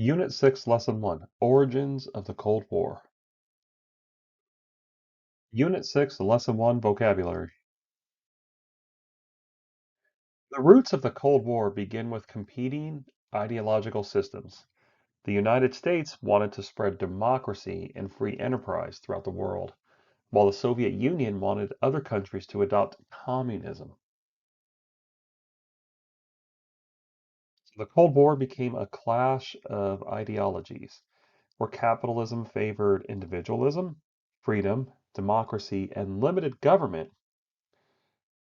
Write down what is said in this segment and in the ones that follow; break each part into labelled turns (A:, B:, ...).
A: Unit 6, Lesson 1, Origins of the Cold War. Unit 6, Lesson 1, Vocabulary. The roots of the Cold War begin with competing ideological systems. The United States wanted to spread democracy and free enterprise throughout the world, while the Soviet Union wanted other countries to adopt communism. So the Cold War became a clash of ideologies, where capitalism favored individualism, freedom, democracy, and limited government.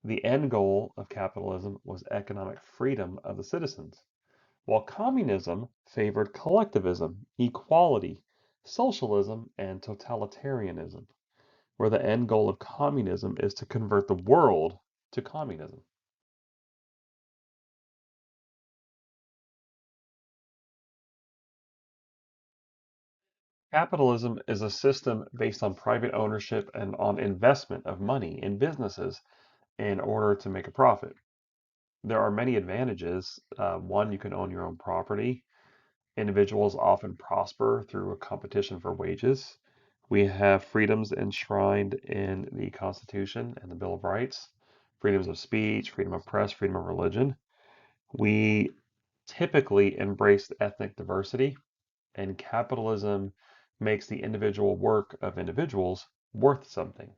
A: The end goal of capitalism was economic freedom of the citizens, while communism favored collectivism, equality, socialism, and totalitarianism, where the end goal of communism is to convert the world to communism. Capitalism is a system based on private ownership and on investment of money in businesses in order to make a profit. There are many advantages. One, you can own your own property. Individuals often prosper through a competition for wages. We have freedoms enshrined in the Constitution and the Bill of Rights, freedoms of speech, freedom of press, freedom of religion. We typically embrace ethnic diversity, and capitalism makes the individual work of individuals worth something.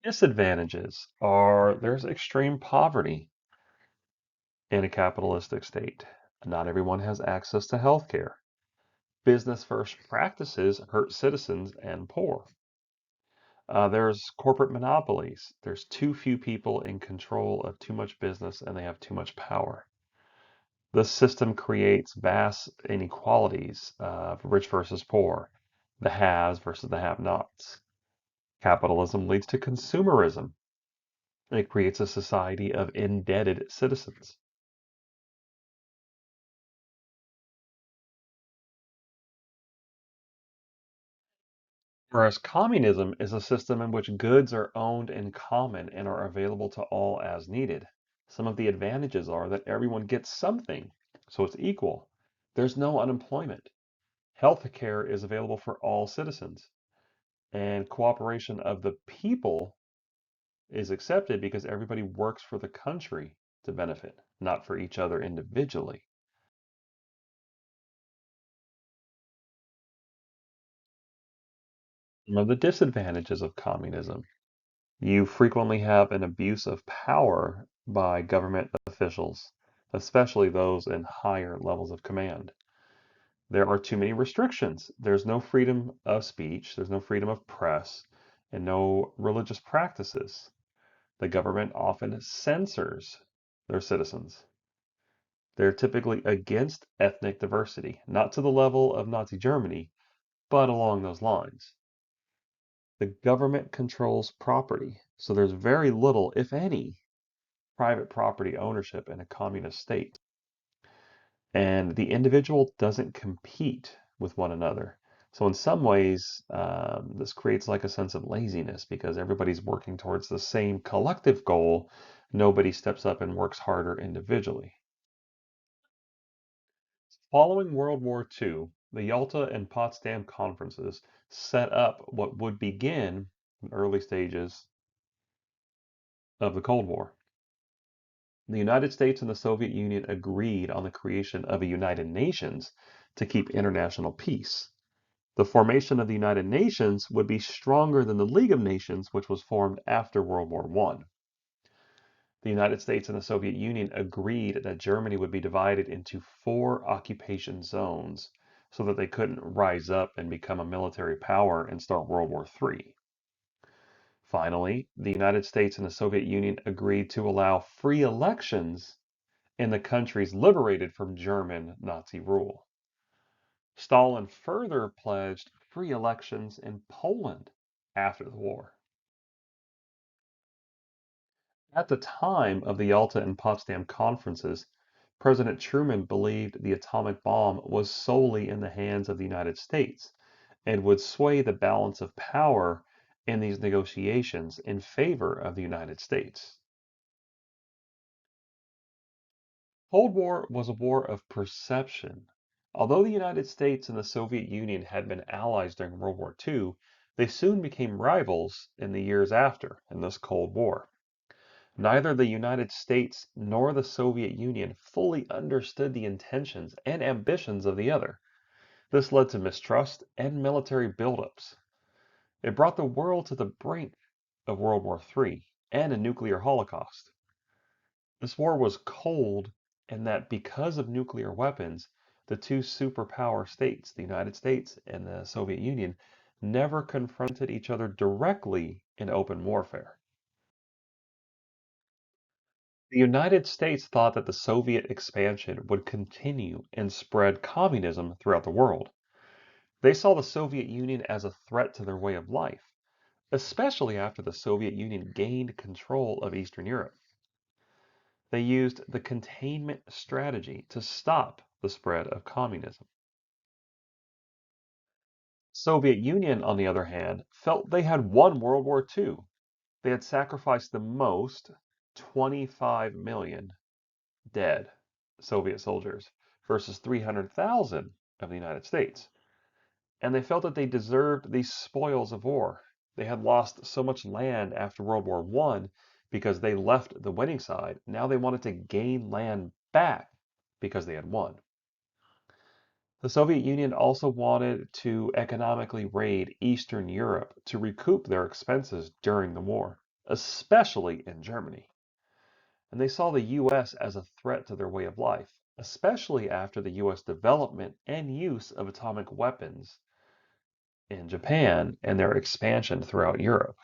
A: Disadvantages are there's extreme poverty in a capitalistic state. Not everyone has access to healthcare. Business first practices hurt citizens and poor. There's corporate monopolies. There's too few people in control of too much business and they have too much power. This system creates vast inequalities of rich versus poor, the haves versus the have nots. Capitalism leads to consumerism. It creates a society of indebted citizens. Whereas communism is a system in which goods are owned in common and are available to all as needed. Some of the advantages are that everyone gets something, so it's equal. There's no unemployment. Health care is available for all citizens, and cooperation of the people is accepted because everybody works for the country to benefit, not for each other individually. Some of the disadvantages of communism. You frequently have an abuse of power by government officials, especially those in higher levels of command. There are too many restrictions. There's no freedom of speech, there's no freedom of press, and no religious practices. The government often censors their citizens. They're typically against ethnic diversity, not to the level of Nazi Germany, but along those lines. The government controls property, so there's very little, if any, private property ownership in a communist state. And the individual doesn't compete with one another. So in some ways, this creates like a sense of laziness because everybody's working towards the same collective goal. Nobody steps up and works harder individually. Following World War II, the Yalta and Potsdam conferences set up what would begin the early stages of the Cold War. The United States and the Soviet Union agreed on the creation of a United Nations to keep international peace. The formation of the United Nations would be stronger than the League of Nations, which was formed after World War I. The United States and the Soviet Union agreed that Germany would be divided into four occupation zones so that they couldn't rise up and become a military power and start World War III. Finally, the United States and the Soviet Union agreed to allow free elections in the countries liberated from German Nazi rule. Stalin further pledged free elections in Poland after the war. At the time of the Yalta and Potsdam conferences, President Truman believed the atomic bomb was solely in the hands of the United States and would sway the balance of power in these negotiations in favor of the United States. Cold War was a war of perception. Although the United States and the Soviet Union had been allies during World War II, they soon became rivals in the years after in this Cold War. Neither the United States nor the Soviet Union fully understood the intentions and ambitions of the other. This led to mistrust and military buildups. It brought the world to the brink of World War III and a nuclear holocaust. This war was cold in that because of nuclear weapons, the two superpower states, the United States and the Soviet Union, never confronted each other directly in open warfare. The United States thought that the Soviet expansion would continue and spread communism throughout the world. They saw the Soviet Union as a threat to their way of life, especially after the Soviet Union gained control of Eastern Europe. They used the containment strategy to stop the spread of communism. Soviet Union, on the other hand, felt they had won World War II. They had sacrificed the most, 25 million dead Soviet soldiers versus 300,000 of the United States. And they felt that they deserved these spoils of war. They had lost so much land after World War I because they left the winning side. Now they wanted to gain land back because they had won. The Soviet Union also wanted to economically raid Eastern Europe to recoup their expenses during the war, especially in Germany. And they saw the US as a threat to their way of life, especially after the US development and use of atomic weapons in Japan and their expansion throughout Europe.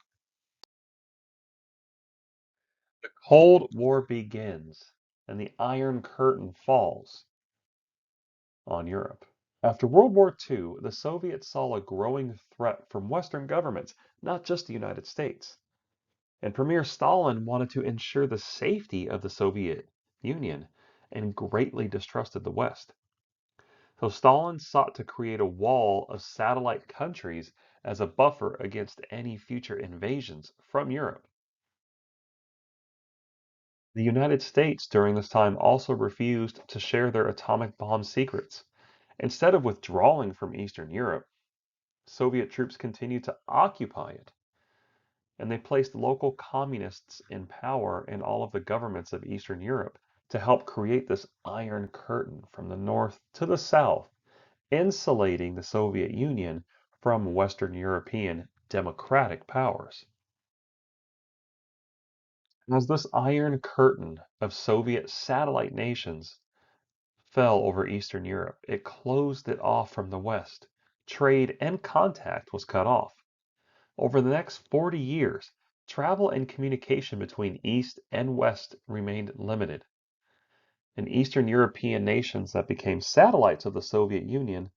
A: The Cold War begins and the Iron Curtain falls on Europe. After World War II, the Soviets saw a growing threat from Western governments, not just the United States. And Premier Stalin wanted to ensure the safety of the Soviet Union and greatly distrusted the West. So Stalin sought to create a wall of satellite countries as a buffer against any future invasions from Europe. The United States during this time also refused to share their atomic bomb secrets. Instead of withdrawing from Eastern Europe, Soviet troops continued to occupy it, and they placed local communists in power in all of the governments of Eastern Europe to help create this iron curtain from the north to the south, insulating the Soviet Union from Western European democratic powers. As this iron curtain of Soviet satellite nations fell over Eastern Europe, it closed it off from the West. Trade and contact was cut off. Over the next 40 years, travel and communication between East and West remained limited. And Eastern European nations that became satellites of the Soviet Union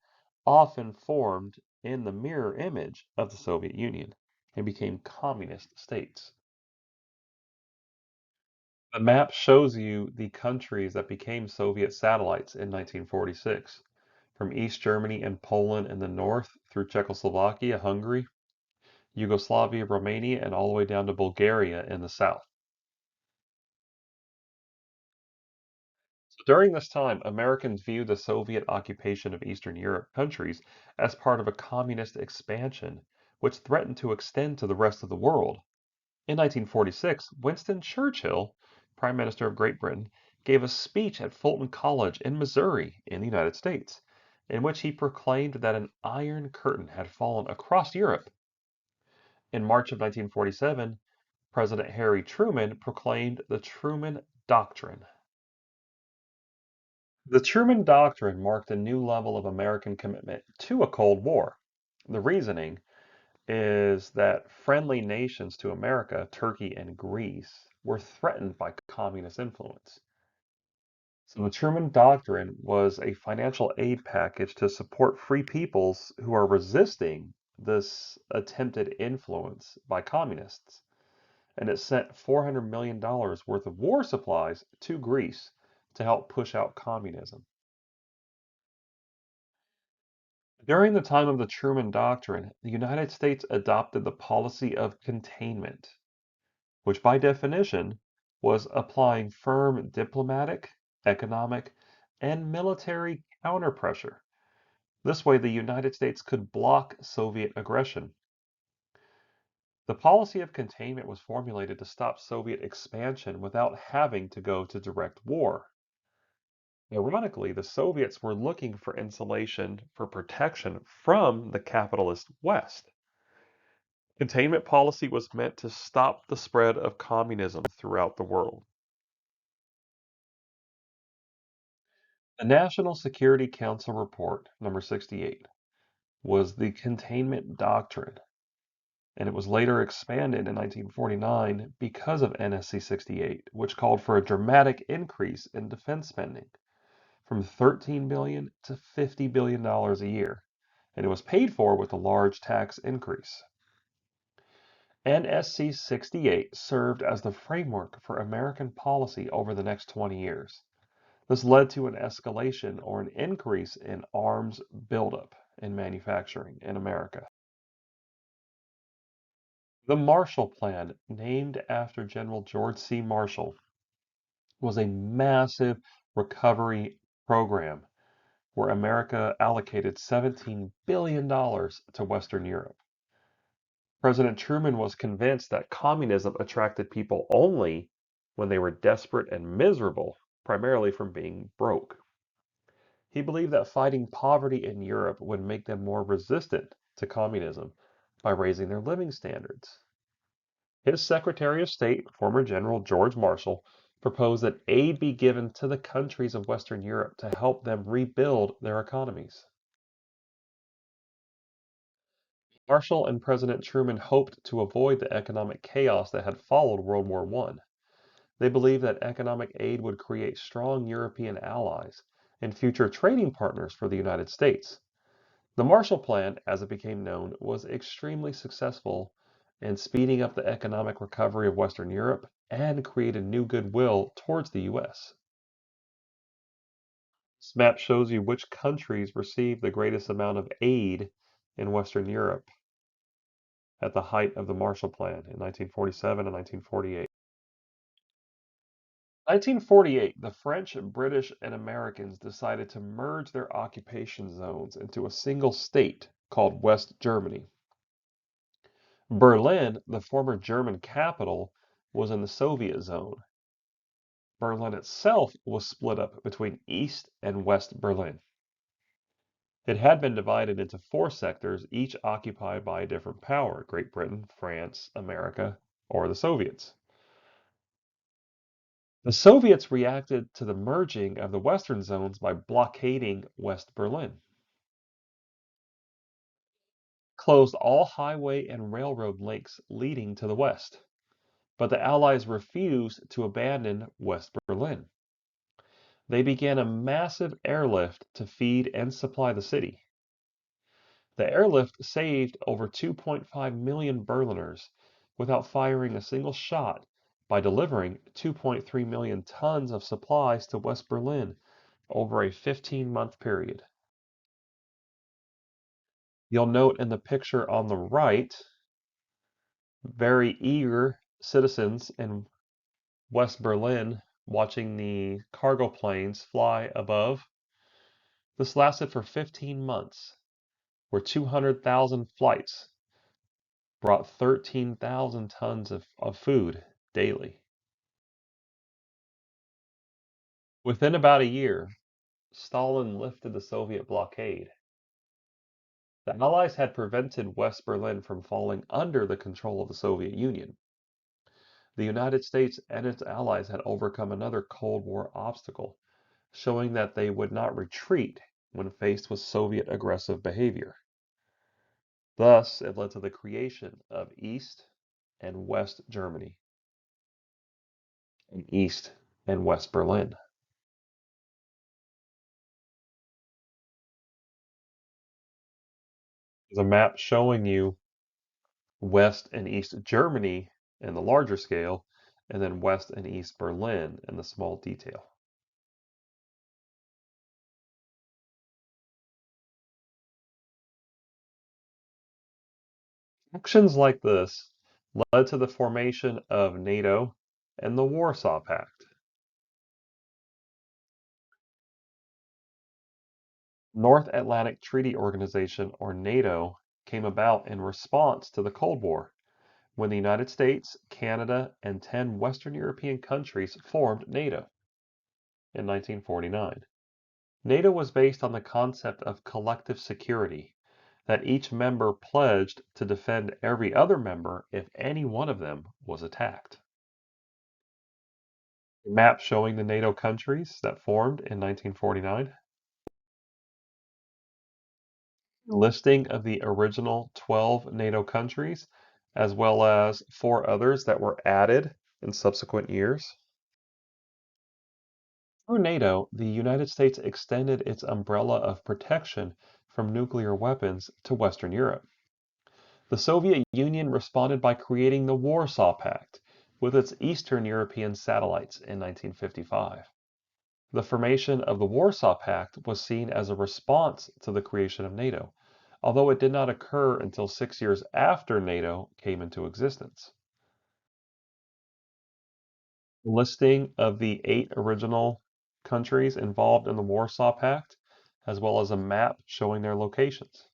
A: often formed in the mirror image of the Soviet Union and became communist states. The map shows you the countries that became Soviet satellites in 1946, from East Germany and Poland in the north through Czechoslovakia, Hungary, Yugoslavia, Romania, and all the way down to Bulgaria in the south. So during this time, Americans viewed the Soviet occupation of Eastern Europe countries as part of a communist expansion, which threatened to extend to the rest of the world. In 1946, Winston Churchill, Prime Minister of Great Britain, gave a speech at Fulton College in Missouri in the United States, in which he proclaimed that an iron curtain had fallen across Europe. In March of 1947, President Harry Truman proclaimed the Truman Doctrine. The Truman Doctrine marked a new level of American commitment to a Cold War. The reasoning is that friendly nations to America, Turkey and Greece, were threatened by communist influence. So the Truman Doctrine was a financial aid package to support free peoples who are resisting this attempted influence by communists. And it sent $400 million worth of war supplies to Greece to help push out communism. During the time of the Truman Doctrine, the United States adopted the policy of containment, which by definition was applying firm diplomatic, economic, and military counterpressure. This way, the United States could block Soviet aggression. The policy of containment was formulated to stop Soviet expansion without having to go to direct war. Ironically, the Soviets were looking for insulation for protection from the capitalist West. Containment policy was meant to stop the spread of communism throughout the world. The National Security Council Report, number 68, was the containment doctrine, and it was later expanded in 1949 because of NSC 68, which called for a dramatic increase in defense spending from $13 billion to $50 billion a year, and it was paid for with a large tax increase. NSC 68 served as the framework for American policy over the next 20 years. This led to an escalation or an increase in arms buildup in manufacturing in America. The Marshall Plan, named after General George C. Marshall, was a massive recovery program where America allocated $17 billion to Western Europe. President Truman was convinced that communism attracted people only when they were desperate and miserable, primarily from being broke. He believed that fighting poverty in Europe would make them more resistant to communism by raising their living standards. His Secretary of State, former General George Marshall, proposed that aid be given to the countries of Western Europe to help them rebuild their economies. Marshall and President Truman hoped to avoid the economic chaos that had followed World War I. They believed that economic aid would create strong European allies and future trading partners for the United States. The Marshall Plan, as it became known, was extremely successful in speeding up the economic recovery of Western Europe and created new goodwill towards the U.S. This map shows you which countries received the greatest amount of aid in Western Europe at the height of the Marshall Plan in 1947 and 1948. 1948, the French, British, and Americans decided to merge their occupation zones into a single state called West Germany. Berlin, the former German capital, was in the Soviet zone. Berlin itself was split up between East and West Berlin. It had been divided into four sectors, each occupied by a different power: Great Britain, France, America, or the Soviets. The Soviets reacted to the merging of the western zones by blockading West Berlin, closed all highway and railroad links leading to the west, but the Allies refused to abandon West Berlin. They began a massive airlift to feed and supply the city. The airlift saved over 2.5 million Berliners without firing a single shot by delivering 2.3 million tons of supplies to West Berlin over a 15-month period. You'll note in the picture on the right, very eager citizens in West Berlin watching the cargo planes fly above. This lasted for 15 months, where 200,000 flights brought 13,000 tons of food daily. Within about a year, Stalin lifted the Soviet blockade. The Allies had prevented West Berlin from falling under the control of the Soviet Union. The United States and its allies had overcome another Cold War obstacle, showing that they would not retreat when faced with Soviet aggressive behavior. Thus, it led to the creation of East and West Germany, and East and West Berlin. There's a map showing you West and East Germany in the larger scale, and then West and East Berlin in the small detail. Actions like this led to the formation of NATO and the Warsaw Pact. North Atlantic Treaty Organization, or NATO, came about in response to the Cold War, when the United States, Canada, and 10 Western European countries formed NATO in 1949. NATO was based on the concept of collective security, that each member pledged to defend every other member if any one of them was attacked. A map showing the NATO countries that formed in 1949. Listing of the original 12 NATO countries, as well as 4 others that were added in subsequent years. Through NATO, the United States extended its umbrella of protection from nuclear weapons to Western Europe. The Soviet Union responded by creating the Warsaw Pact with its Eastern European satellites in 1955. The formation of the Warsaw Pact was seen as a response to the creation of NATO, although it did not occur until 6 years after NATO came into existence. A listing of the 8 original countries involved in the Warsaw Pact, as well as a map showing their locations.